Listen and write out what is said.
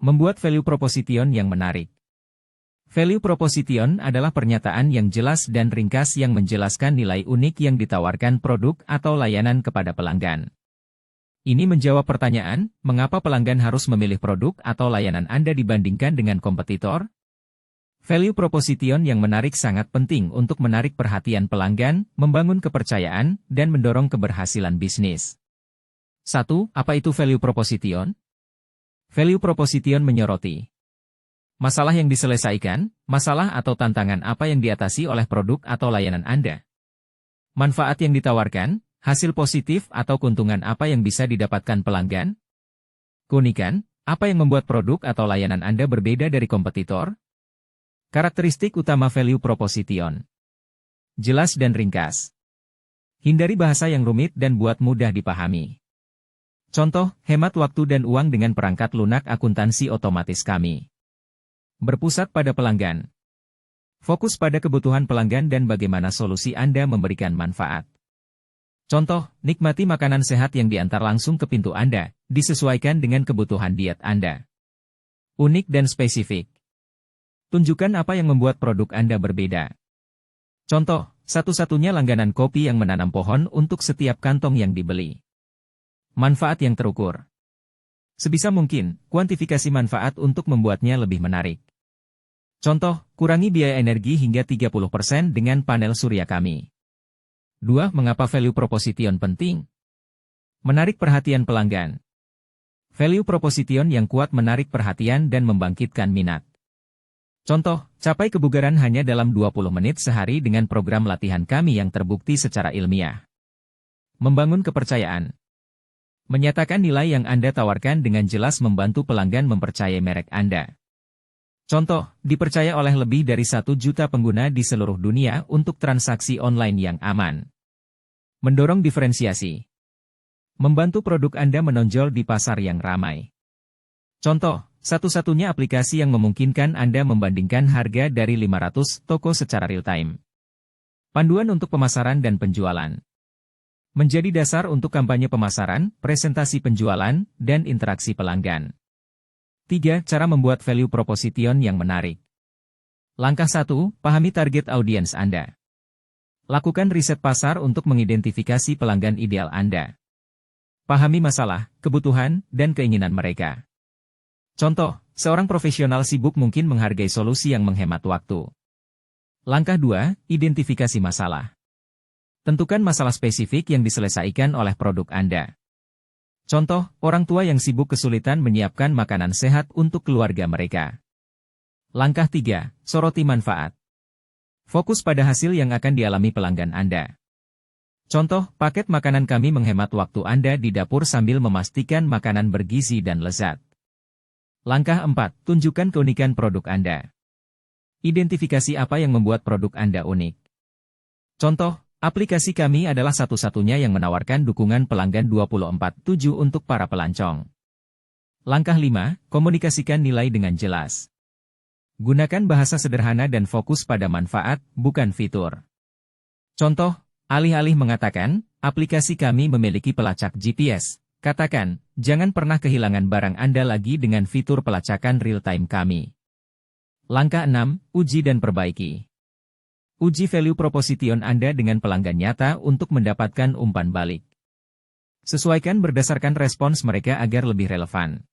Membuat value proposition yang menarik. Value proposition adalah pernyataan yang jelas dan ringkas yang menjelaskan nilai unik yang ditawarkan produk atau layanan kepada pelanggan. Ini menjawab pertanyaan, mengapa pelanggan harus memilih produk atau layanan Anda dibandingkan dengan kompetitor? Value proposition yang menarik sangat penting untuk menarik perhatian pelanggan, membangun kepercayaan, dan mendorong keberhasilan bisnis. 1. Apa itu value proposition? Value proposition menyoroti masalah yang diselesaikan, masalah atau tantangan apa yang diatasi oleh produk atau layanan Anda. Manfaat yang ditawarkan, hasil positif atau keuntungan apa yang bisa didapatkan pelanggan. Keunikan, apa yang membuat produk atau layanan Anda berbeda dari kompetitor. Karakteristik utama value proposition. Jelas dan ringkas. Hindari bahasa yang rumit dan buat mudah dipahami. Contoh, hemat waktu dan uang dengan perangkat lunak akuntansi otomatis kami. Berpusat pada pelanggan. Fokus pada kebutuhan pelanggan dan bagaimana solusi Anda memberikan manfaat. Contoh, nikmati makanan sehat yang diantar langsung ke pintu Anda, disesuaikan dengan kebutuhan diet Anda. Unik dan spesifik. Tunjukkan apa yang membuat produk Anda berbeda. Contoh, satu-satunya langganan kopi yang menanam pohon untuk setiap kantong yang dibeli. Manfaat yang terukur. Sebisa mungkin, kuantifikasi manfaat untuk membuatnya lebih menarik. Contoh, kurangi biaya energi hingga 30% dengan panel surya kami. 2. Mengapa value proposition penting? Menarik perhatian pelanggan. Value proposition yang kuat menarik perhatian dan membangkitkan minat. Contoh, capai kebugaran hanya dalam 20 menit sehari dengan program latihan kami yang terbukti secara ilmiah. Membangun kepercayaan. Menyatakan nilai yang Anda tawarkan dengan jelas membantu pelanggan mempercayai merek Anda. Contoh, dipercaya oleh lebih dari 1 juta pengguna di seluruh dunia untuk transaksi online yang aman. Mendorong diferensiasi. Membantu produk Anda menonjol di pasar yang ramai. Contoh, satu-satunya aplikasi yang memungkinkan Anda membandingkan harga dari 500 toko secara real-time. Panduan untuk pemasaran dan penjualan. Menjadi dasar untuk kampanye pemasaran, presentasi penjualan, dan interaksi pelanggan. 3. Cara membuat value proposition yang menarik. Langkah 1. Pahami target audiens Anda. Lakukan riset pasar untuk mengidentifikasi pelanggan ideal Anda. Pahami masalah, kebutuhan, dan keinginan mereka. Contoh, seorang profesional sibuk mungkin menghargai solusi yang menghemat waktu. Langkah 2. Identifikasi masalah. Tentukan masalah spesifik yang diselesaikan oleh produk Anda. Contoh, orang tua yang sibuk kesulitan menyiapkan makanan sehat untuk keluarga mereka. Langkah 3. Soroti manfaat. Fokus pada hasil yang akan dialami pelanggan Anda. Contoh, paket makanan kami menghemat waktu Anda di dapur sambil memastikan makanan bergizi dan lezat. Langkah 4. Tunjukkan keunikan produk Anda. Identifikasi apa yang membuat produk Anda unik. Contoh, aplikasi kami adalah satu-satunya yang menawarkan dukungan pelanggan 24/7 untuk para pelancong. Langkah 5. Komunikasikan nilai dengan jelas. Gunakan bahasa sederhana dan fokus pada manfaat, bukan fitur. Contoh, alih-alih mengatakan, aplikasi kami memiliki pelacak GPS. Katakan, jangan pernah kehilangan barang Anda lagi dengan fitur pelacakan real-time kami. Langkah 6. Uji dan perbaiki. Uji value proposition Anda dengan pelanggan nyata untuk mendapatkan umpan balik. Sesuaikan berdasarkan respons mereka agar lebih relevan.